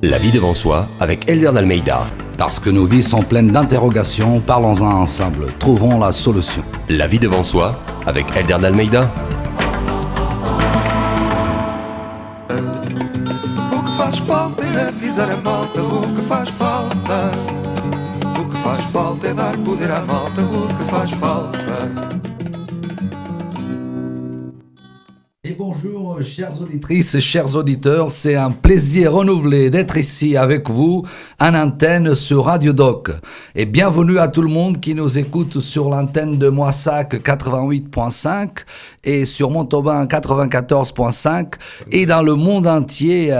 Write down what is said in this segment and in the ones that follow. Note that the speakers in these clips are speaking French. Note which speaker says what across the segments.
Speaker 1: La vie devant soi avec Elder Almeida.
Speaker 2: Parce que nos vies sont pleines d'interrogations, parlons-en ensemble, trouvons la solution.
Speaker 1: La vie devant soi avec Elder Almeida.
Speaker 3: O que faz falta é avisar a malta o que faz falta. O que faz falta é dar poder à malta o que faz falta.
Speaker 2: Et bonjour chères auditrices, chers auditeurs, c'est un plaisir renouvelé d'être ici avec vous en antenne sur Radio Doc. Et bienvenue à tout le monde qui nous écoute sur l'antenne de Moissac 88.5 et sur Montauban 94.5 et dans le monde entier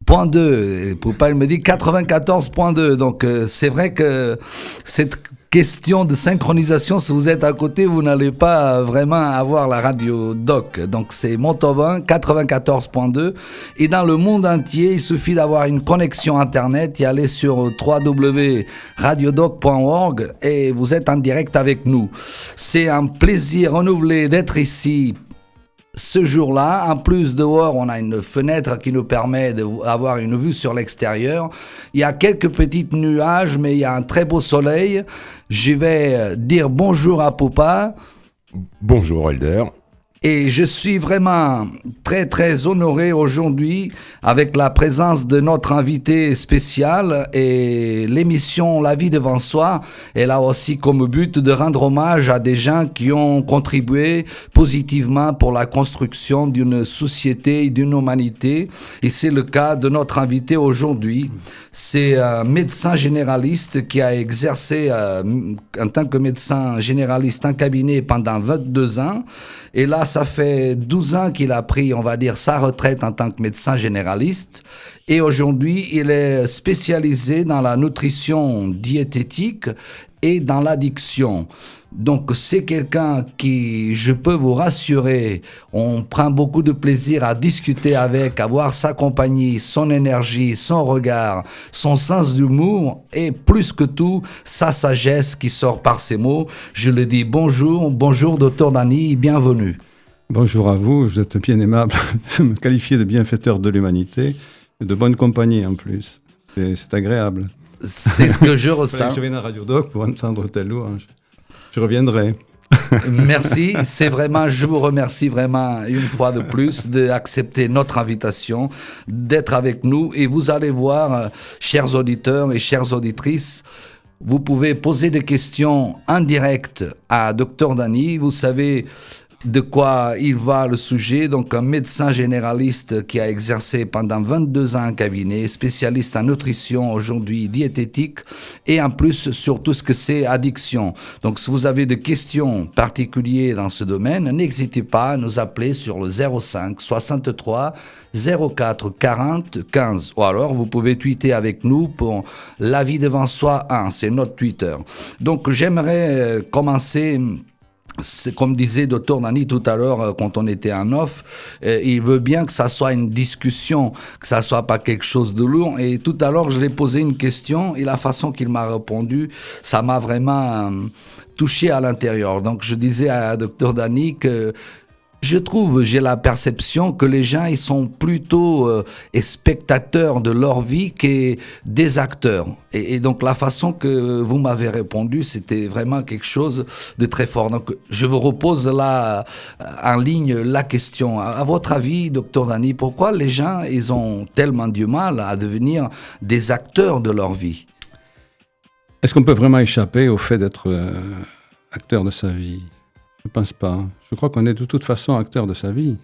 Speaker 2: point 2. Poupa me dit 94.2. Donc c'est vrai que cette question de synchronisation, si vous êtes à côté, vous n'allez pas vraiment avoir la radio doc. Donc c'est Montauban 94.2 et dans le monde entier, il suffit d'avoir une connexion internet y aller sur www.radiodoc.org et vous êtes en direct avec nous. C'est un plaisir renouvelé d'être ici ce jour-là. En plus, dehors, on a une fenêtre qui nous permet d'avoir une vue sur l'extérieur. Il y a quelques petits nuages, mais il y a un très beau soleil. Je vais dire bonjour à Poupa.
Speaker 1: Bonjour Elder.
Speaker 2: Et je suis vraiment très très honoré aujourd'hui avec la présence de notre invité spécial et l'émission La vie devant soi. Elle a aussi comme but de rendre hommage à des gens qui ont contribué positivement pour la construction d'une société et d'une humanité. Et c'est le cas de notre invité aujourd'hui. C'est un médecin généraliste qui a exercé en tant que médecin généraliste en cabinet pendant 22 ans. Et là, ça fait 12 ans qu'il a pris, on va dire, sa retraite en tant que médecin généraliste. Et aujourd'hui, il est spécialisé dans la nutrition diététique et dans l'addiction. Donc, c'est quelqu'un qui, je peux vous rassurer, on prend beaucoup de plaisir à discuter avec, à voir sa compagnie, son énergie, son regard, son sens d'humour et plus que tout, sa sagesse qui sort par ses mots. Je le dis bonjour, Dr Dany, bienvenue.
Speaker 4: Bonjour à vous, vous êtes bien aimable de me qualifier de bienfaiteur de l'humanité et de bonne compagnie en plus. C'est agréable.
Speaker 2: C'est ce que je ressens.
Speaker 4: Je viens à Radio Doc pour entendre tel louange. Je reviendrai.
Speaker 2: Merci, c'est vraiment, je vous remercie vraiment une fois de plus d'accepter notre invitation, d'être avec nous et vous allez voir, chers auditeurs et chères auditrices, vous pouvez poser des questions en direct à Dr Dany, vous savez de quoi il va le sujet, donc un médecin généraliste qui a exercé pendant 22 ans en cabinet, spécialiste en nutrition, aujourd'hui diététique, et en plus sur tout ce que c'est addiction. Donc si vous avez des questions particulières dans ce domaine, n'hésitez pas à nous appeler sur le 05 63 04 40 15. Ou alors vous pouvez tweeter avec nous pour La vie devant soi 1, c'est notre Twitter. Donc j'aimerais commencer. C'est comme disait Dr Dany tout à l'heure quand on était en off, il veut bien que ça soit une discussion, que ça soit pas quelque chose de lourd. Et tout à l'heure, je lui ai posé une question et la façon qu'il m'a répondu, ça m'a vraiment touché à l'intérieur. Donc je disais à Dr Dany que j'ai la perception que les gens, ils sont plutôt spectateurs de leur vie que des acteurs. Et donc, la façon que vous m'avez répondu, c'était vraiment quelque chose de très fort. Donc, je vous repose là, en ligne, la question. À votre avis, Dr Dany, pourquoi les gens, ils ont tellement du mal à devenir des acteurs de leur vie?
Speaker 4: Est-ce qu'on peut vraiment échapper au fait d'être acteur de sa vie ? Je ne pense pas. Je crois qu'on est de toute façon acteur de sa vie.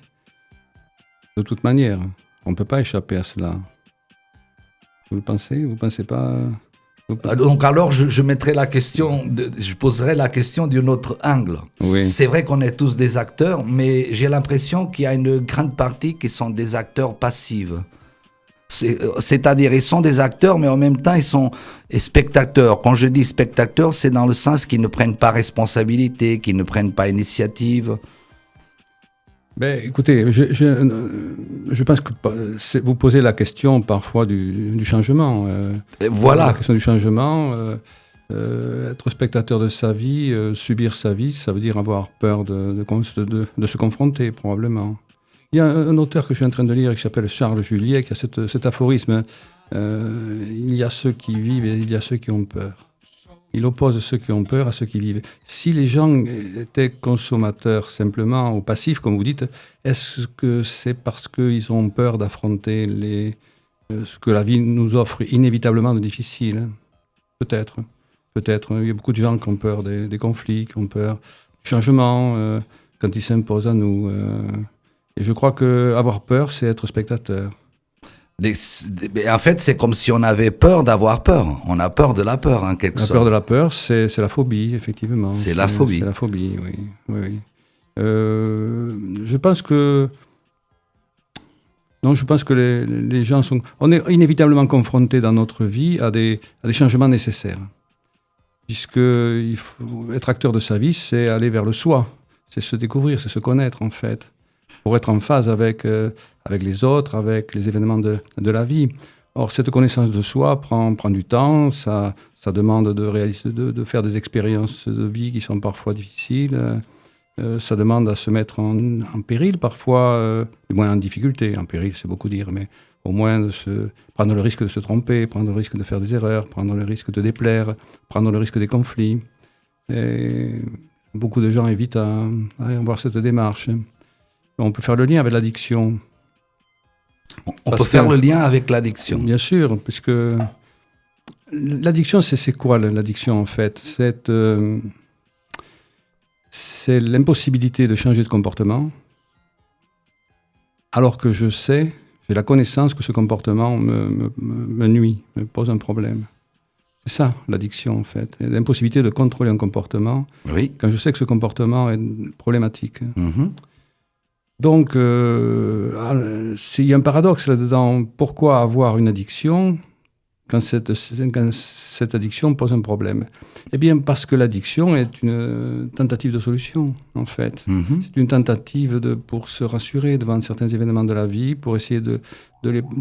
Speaker 4: De toute manière. On ne peut pas échapper à cela. Vous le pensez ? Vous ne pensez pas ?
Speaker 2: Donc alors, je mettrai la question, je poserai la question d'un autre angle.
Speaker 4: Oui.
Speaker 2: C'est vrai qu'on est tous des acteurs, mais j'ai l'impression qu'il y a une grande partie qui sont des acteurs passifs. C'est-à-dire, ils sont des acteurs, mais en même temps, ils sont spectateurs. Quand je dis spectateurs, c'est dans le sens qu'ils ne prennent pas responsabilité, qu'ils ne prennent pas initiative.
Speaker 4: Ben, écoutez, je pense que vous posez la question parfois du changement.
Speaker 2: Voilà.
Speaker 4: La question du changement, être spectateur de sa vie, subir sa vie, ça veut dire avoir peur de se confronter, probablement. Il y a un auteur que je suis en train de lire qui s'appelle Charles Juliet, qui a cet aphorisme, Il y a ceux qui vivent et il y a ceux qui ont peur. Il oppose ceux qui ont peur à ceux qui vivent. Si les gens étaient consommateurs simplement ou passifs, comme vous dites, est-ce que c'est parce qu'ils ont peur d'affronter ce que la vie nous offre inévitablement de difficile? Peut-être. Peut-être. Il y a beaucoup de gens qui ont peur des conflits, qui ont peur du changement quand ils s'imposent à nous. Et je crois qu'avoir peur, c'est être spectateur.
Speaker 2: En fait, c'est comme si on avait peur d'avoir peur. On a peur de la peur, en quelque sorte.
Speaker 4: La peur de la peur, c'est la phobie, effectivement.
Speaker 2: C'est la phobie.
Speaker 4: C'est la phobie, oui. Je pense que... Non, je pense que les gens sont... On est inévitablement confrontés dans notre vie à des changements nécessaires. Puisque être acteur de sa vie, c'est aller vers le soi. C'est se découvrir, c'est se connaître, en fait. Pour être en phase avec les autres, avec les événements de la vie. Or, cette connaissance de soi prend du temps, ça demande de faire des expériences de vie qui sont parfois difficiles, ça demande à se mettre en péril parfois, du moins en difficulté. En péril, c'est beaucoup dire, mais au moins prendre le risque de se tromper, prendre le risque de faire des erreurs, prendre le risque de déplaire, prendre le risque des conflits. Et beaucoup de gens évitent à avoir cette démarche. On peut faire le lien avec l'addiction.
Speaker 2: On peut faire le lien avec l'addiction.
Speaker 4: Bien sûr, puisque l'addiction, c'est quoi l'addiction en fait? C'est l'impossibilité de changer de comportement, alors que j'ai la connaissance que ce comportement me nuit, me pose un problème. C'est ça, l'addiction, en fait. L'impossibilité de contrôler un comportement, quand je sais que ce comportement est problématique.
Speaker 2: Mm-hmm.
Speaker 4: Donc, il y a un paradoxe là-dedans. Pourquoi avoir une addiction quand cette addiction pose un problème? Eh bien, parce que l'addiction est une tentative de solution, en fait. Mm-hmm. C'est une tentative pour se rassurer devant certains événements de la vie, pour essayer de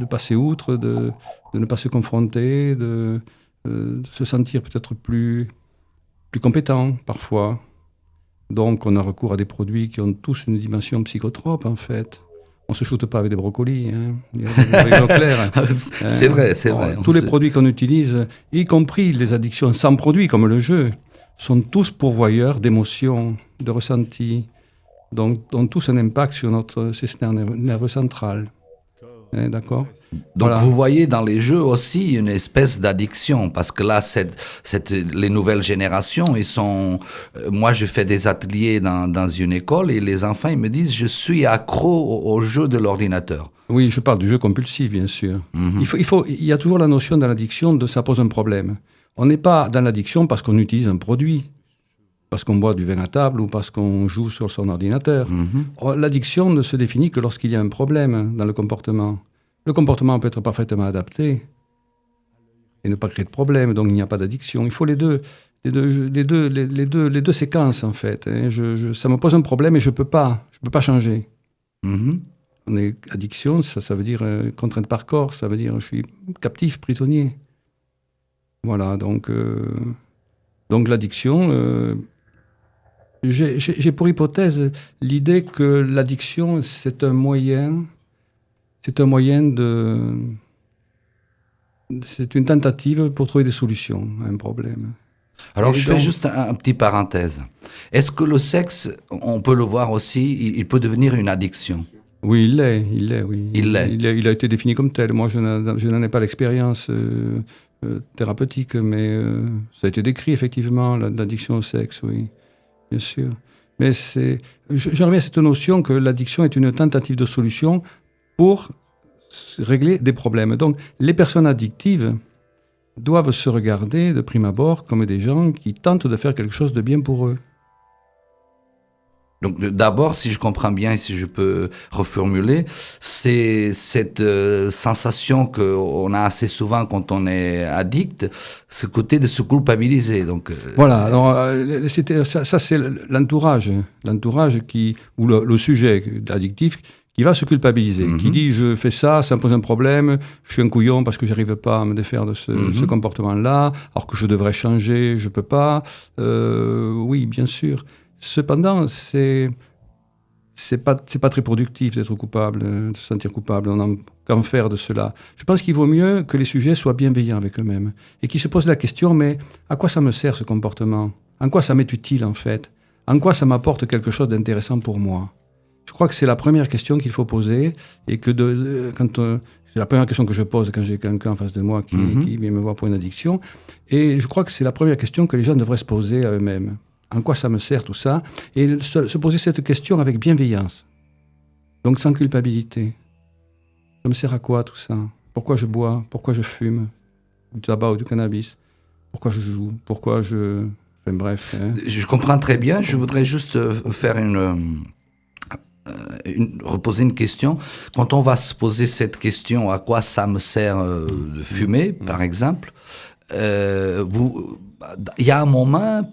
Speaker 4: passer outre, de ne pas se confronter, de se sentir peut-être plus compétent, parfois. Donc, on a recours à des produits qui ont tous une dimension psychotrope, en fait. On ne se shoote pas avec des brocolis, hein. Il y a des clairs.
Speaker 2: C'est vrai, c'est vrai.
Speaker 4: Tous les produits qu'on utilise, y compris les addictions sans produits, comme le jeu, sont tous pourvoyeurs d'émotions, de ressentis, donc ont tous un impact sur notre système nerveux central. D'accord.
Speaker 2: Donc
Speaker 4: voilà.
Speaker 2: Vous voyez dans les jeux aussi une espèce d'addiction, parce que là, les nouvelles générations, ils sont... moi, je fais des ateliers dans une école et les enfants, ils me disent, je suis accro au jeu de l'ordinateur.
Speaker 4: Oui, je parle du jeu compulsif, bien sûr. Mm-hmm. Il y a toujours la notion dans l'addiction de ça pose un problème. On n'est pas dans l'addiction parce qu'on utilise un produit, parce qu'on boit du vin à table ou parce qu'on joue sur son ordinateur. Mm-hmm. L'addiction ne se définit que lorsqu'il y a un problème dans le comportement. Le comportement peut être parfaitement adapté et ne pas créer de problème, donc il n'y a pas d'addiction. Il faut les deux séquences, en fait. Ça me pose un problème et je peux pas changer. Mm-hmm. On est addiction, ça veut dire contrainte par corps, ça veut dire je suis captif, prisonnier. Voilà, donc l'addiction... J'ai pour hypothèse l'idée que l'addiction, c'est un moyen c'est une tentative pour trouver des solutions à un problème.
Speaker 2: Alors, je fais juste un petit parenthèse. Est-ce que le sexe, on peut le voir aussi, il peut devenir une addiction?
Speaker 4: Oui, il l'est, oui.
Speaker 2: Il
Speaker 4: a été défini comme tel. Moi, je n'en ai pas l'expérience thérapeutique, mais ça a été décrit, effectivement, l'addiction au sexe, oui. Bien sûr. Mais j'en reviens à cette notion que l'addiction est une tentative de solution pour régler des problèmes. Donc, les personnes addictives doivent se regarder de prime abord comme des gens qui tentent de faire quelque chose de bien pour eux.
Speaker 2: Donc d'abord, si je comprends bien et si je peux reformuler, c'est cette sensation qu'on a assez souvent quand on est addict, ce côté de se culpabiliser. Donc,
Speaker 4: voilà, alors, ça c'est l'entourage ou le sujet addictif qui va se culpabiliser, qui dit je fais ça, ça me pose un problème, je suis un couillon parce que j'arrive pas à me défaire de ce comportement-là, alors que je devrais changer, je peux pas. Oui, bien sûr. Cependant, c'est c'est pas très productif d'être coupable, de se sentir coupable. On n'a qu'en faire de cela. Je pense qu'il vaut mieux que les sujets soient bienveillants avec eux-mêmes et qu'ils se posent la question, mais à quoi ça me sert ce comportement? En quoi ça m'est utile en fait? En quoi ça m'apporte quelque chose d'intéressant pour moi? Je crois que c'est la première question qu'il faut poser et que c'est la première question que je pose quand j'ai quelqu'un en face de moi qui vient me voir pour une addiction. Et je crois que c'est la première question que les gens devraient se poser à eux-mêmes. En quoi ça me sert tout ça? Et se poser cette question avec bienveillance. Donc sans culpabilité. Ça me sert à quoi tout ça? Pourquoi je bois? Pourquoi je fume du tabac ou du cannabis? Pourquoi je joue? Pourquoi je... Enfin bref. Hein.
Speaker 2: Je comprends très bien. Je voudrais juste faire reposer une question. Quand on va se poser cette question, à quoi ça me sert de fumer, par exemple, il y a un moment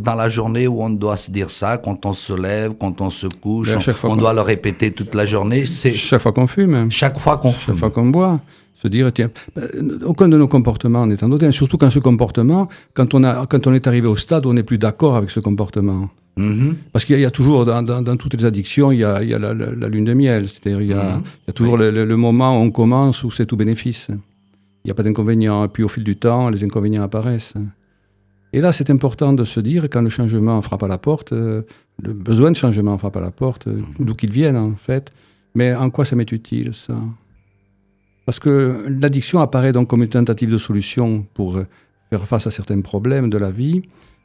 Speaker 2: dans la journée où on doit se dire ça, quand on se lève, quand on se couche, on doit le répéter toute la journée.
Speaker 4: Chaque fois qu'on fume.
Speaker 2: Chaque fois qu'on fume.
Speaker 4: Chaque fois qu'on boit. Se dire, tiens, aucun de nos comportements n'est anodin, surtout quand ce comportement, quand on est arrivé au stade où on n'est plus d'accord avec ce comportement. Parce qu'il y a toujours, dans toutes les addictions, il y a la lune de miel, c'est-à-dire il y a toujours le moment où on commence où c'est tout bénéfice. Il n'y a pas d'inconvénients, et puis au fil du temps, les inconvénients apparaissent. Et là, c'est important de se dire, quand le changement frappe à la porte, le besoin de changement frappe à la porte, d'où qu'il vienne en fait, mais en quoi ça m'est utile ça? Parce que l'addiction apparaît donc comme une tentative de solution pour faire face à certains problèmes de la vie,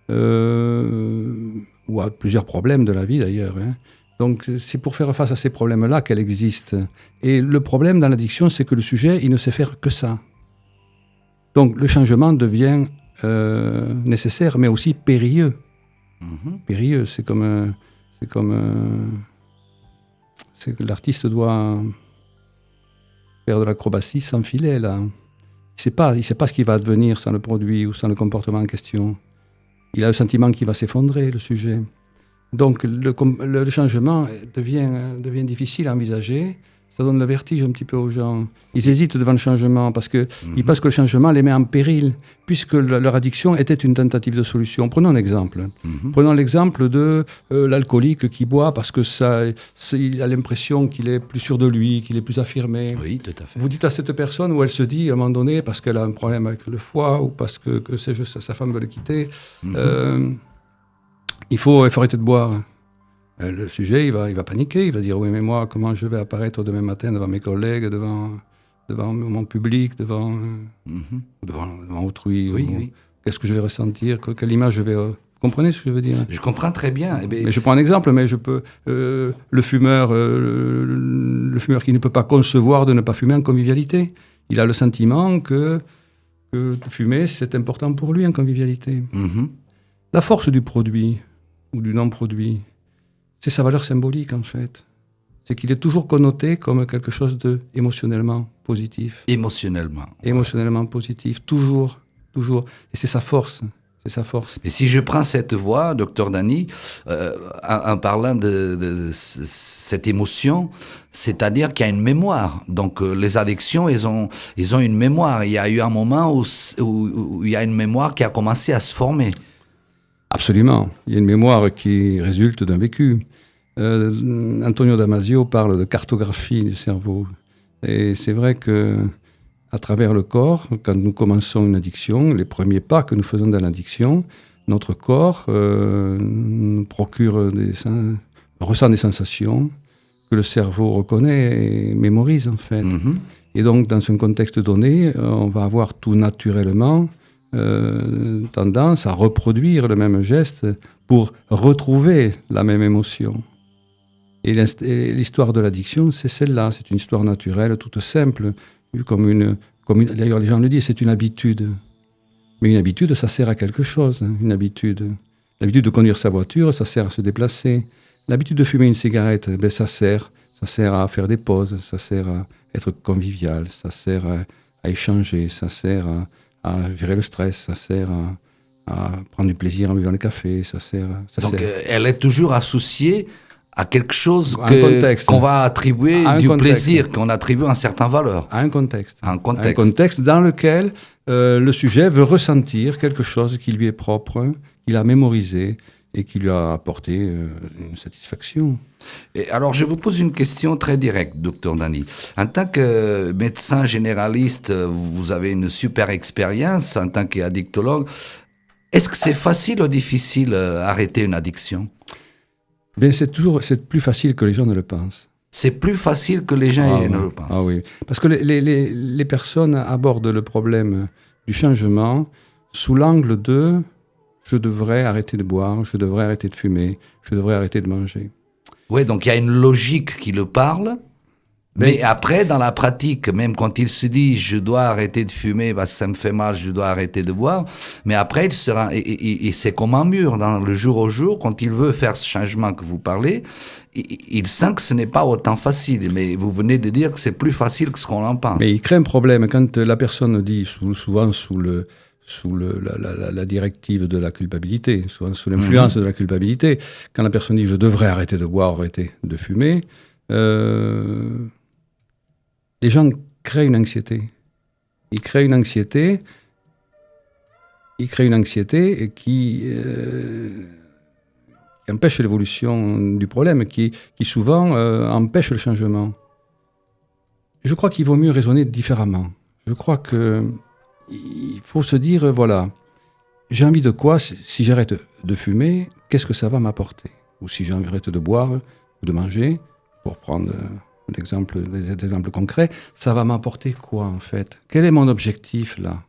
Speaker 4: ou à plusieurs problèmes de la vie d'ailleurs. Hein. Donc c'est pour faire face à ces problèmes-là qu'elle existe. Et le problème dans l'addiction, c'est que le sujet, il ne sait faire que ça. Donc le changement devient nécessaire, mais aussi périlleux. Périlleux, c'est comme l'artiste doit faire de l'acrobatie sans filet, là. Il ne sait pas ce qui va advenir sans le produit ou sans le comportement en question. Il a le sentiment qu'il va s'effondrer, le sujet. Donc le changement devient difficile à envisager. Ça donne le vertige un petit peu aux gens. Ils hésitent devant le changement parce qu'ils pensent que le changement les met en péril, puisque leur addiction était une tentative de solution. Prenons un exemple. Prenons l'exemple de l'alcoolique qui boit parce que il a l'impression qu'il est plus sûr de lui, qu'il est plus affirmé.
Speaker 2: Oui, tout à fait.
Speaker 4: Vous dites à cette personne où elle se dit, à un moment donné, parce qu'elle a un problème avec le foie ou parce que sa femme veut le quitter, il faut arrêter de boire. Le sujet, il va paniquer, il va dire « Oui, mais moi, comment je vais apparaître demain matin devant mes collègues, devant mon public, devant autrui
Speaker 2: Oui.
Speaker 4: Qu'est-ce que je vais ressentir? Quelle image je vais... Vous comprenez ce que je veux dire?
Speaker 2: Je comprends très bien.
Speaker 4: Mais je prends un exemple, mais je peux... le fumeur qui ne peut pas concevoir de ne pas fumer en convivialité, il a le sentiment que fumer, c'est important pour lui en convivialité. La force du produit ou du non-produit, c'est sa valeur symbolique, en fait. C'est qu'il est toujours connoté comme quelque chose d'émotionnellement positif. Émotionnellement positif, toujours. Et c'est sa force.
Speaker 2: Et si je prends cette voie, Dr Dany, en parlant de cette émotion, c'est-à-dire qu'il y a une mémoire. Donc les addictions, ils ont une mémoire. Il y a eu un moment où il y a une mémoire qui a commencé à se former.
Speaker 4: Absolument. Il y a une mémoire qui résulte d'un vécu. Antonio Damasio parle de cartographie du cerveau. Et c'est vrai que à travers le corps, quand nous commençons une addiction, les premiers pas que nous faisons dans l'addiction, notre corps nous ressent des sensations que le cerveau reconnaît et mémorise en fait. Et donc dans un contexte donné, on va avoir tout naturellement tendance à reproduire le même geste pour retrouver la même émotion. Et l'histoire de l'addiction, c'est celle-là. C'est une histoire naturelle, toute simple, d'ailleurs les gens le disent, c'est une habitude. Mais une habitude, ça sert à quelque chose, une habitude. L'habitude de conduire sa voiture, ça sert à se déplacer. L'habitude de fumer une cigarette, ça sert à faire des pauses, ça sert à être convivial, ça sert à échanger, ça sert à gérer le stress, ça sert à prendre du plaisir en buvant le café,
Speaker 2: elle est toujours associée à quelque chose qu'on va attribuer plaisir, qu'on attribue une certaine valeur.
Speaker 4: À un contexte. Un contexte dans lequel le sujet veut ressentir quelque chose qui lui est propre, qu'il a mémorisé, et qui lui a apporté une satisfaction.
Speaker 2: Et alors, je vous pose une question très directe, docteur Dany. En tant que médecin généraliste, vous avez une super expérience en tant qu'addictologue. Est-ce que c'est facile ou difficile arrêter une addiction?
Speaker 4: Mais c'est plus facile que les gens ne le pensent.
Speaker 2: C'est plus facile que les gens
Speaker 4: Oui.
Speaker 2: ne le pensent.
Speaker 4: Ah oui, parce que les personnes abordent le problème du changement sous l'angle de « je devrais arrêter de boire, je devrais arrêter de fumer, je devrais arrêter de manger ».
Speaker 2: Oui, donc il y a une logique qui le parle, mais après, dans la pratique, même quand il se dit « je dois arrêter de fumer parce que ça me fait mal, je dois arrêter de boire », mais après, et c'est comme un mur, dans le jour au jour, quand il veut faire ce changement que vous parlez, il sent que ce n'est pas autant facile, mais vous venez de dire que c'est plus facile que ce qu'on en pense.
Speaker 4: Mais il crée un problème quand la personne dit, souvent sous la directive de la culpabilité, souvent sous l'influence de la culpabilité, quand la personne dit « je devrais arrêter de boire, arrêter de fumer », les gens créent une anxiété. Ils créent une anxiété qui empêche l'évolution du problème, qui souvent empêche le changement. Je crois qu'il vaut mieux raisonner différemment. Je crois qu'il faut se dire, voilà, j'ai envie de quoi? Si j'arrête de fumer, qu'est-ce que ça va m'apporter? Ou si j'arrête de boire ou de manger, pour prendre des exemples concrets, ça va m'apporter quoi en fait? Quel est mon objectif là?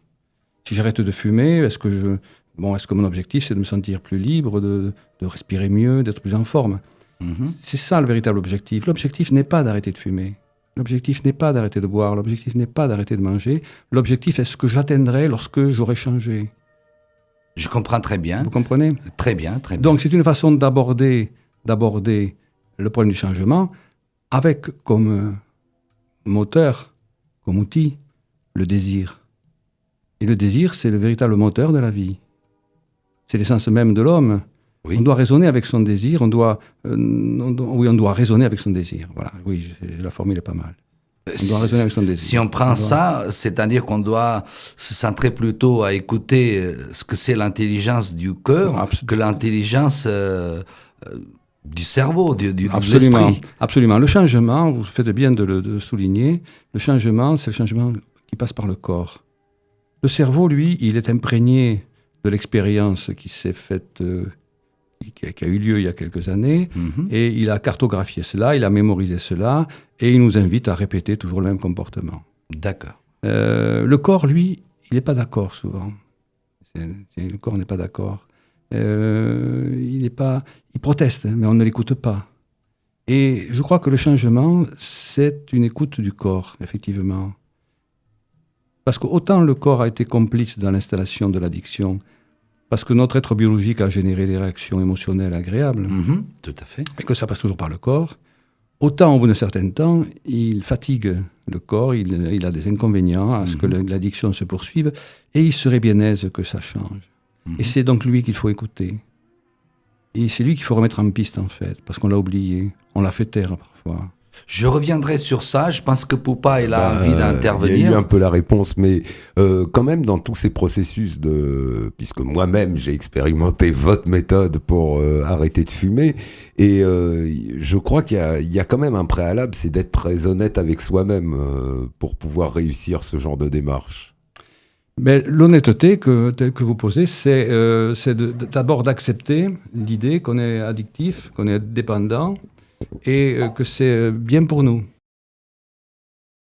Speaker 4: Si j'arrête de fumer, est-ce que mon objectif c'est de me sentir plus libre, de respirer mieux, d'être plus en forme? C'est ça le véritable objectif. L'objectif n'est pas d'arrêter de fumer. L'objectif n'est pas d'arrêter de boire. L'objectif n'est pas d'arrêter de manger. L'objectif est ce que j'atteindrai lorsque j'aurai changé.
Speaker 2: Je comprends très bien.
Speaker 4: Vous comprenez?
Speaker 2: Très bien, très bien.
Speaker 4: Donc c'est une façon d'aborder le problème du changement avec comme moteur, comme outil, le désir. Et le désir, c'est le véritable moteur de la vie. C'est l'essence même de l'homme. Oui. On doit raisonner avec son désir, on doit raisonner avec son désir. Voilà, oui, la formule est pas mal. On doit raisonner avec son désir.
Speaker 2: Si on prend ça, c'est-à-dire qu'on doit se centrer plutôt à écouter ce que c'est l'intelligence du cœur que l'intelligence du cerveau, de l'esprit.
Speaker 4: Absolument. Le changement, vous faites bien de le souligner, le changement, c'est le changement qui passe par le corps. Le cerveau, lui, il est imprégné de l'expérience qui s'est faite, qui a eu lieu il y a quelques années, et il a cartographié cela, il a mémorisé cela, et il nous invite à répéter toujours le même comportement.
Speaker 2: D'accord.
Speaker 4: Le corps, lui, il n'est pas d'accord souvent. Le corps n'est pas d'accord. Il proteste, mais on ne l'écoute pas. Et je crois que le changement, c'est une écoute du corps, effectivement. Parce qu'autant le corps a été complice dans l'installation de l'addiction, parce que notre être biologique a généré des réactions émotionnelles agréables,
Speaker 2: tout à fait,
Speaker 4: et que ça passe toujours par le corps, autant au bout d'un certain temps, il fatigue le corps, il a des inconvénients à ce que l'addiction se poursuive, et il serait bien aise que ça change. Et c'est donc lui qu'il faut écouter. Et c'est lui qu'il faut remettre en piste, en fait, parce qu'on l'a oublié, on l'a fait taire parfois.
Speaker 2: Je reviendrai sur ça, je pense que Poupa il a envie d'intervenir.
Speaker 1: Il y a eu un peu la réponse, mais quand même dans tous ces processus puisque moi-même j'ai expérimenté votre méthode pour arrêter de fumer, et je crois qu'il y a quand même un préalable, c'est d'être très honnête avec soi-même pour pouvoir réussir ce genre de démarche.
Speaker 4: Mais l'honnêteté telle que vous posez, c'est d'abord d'accepter l'idée qu'on est addictif, qu'on est dépendant, et que c'est bien pour nous.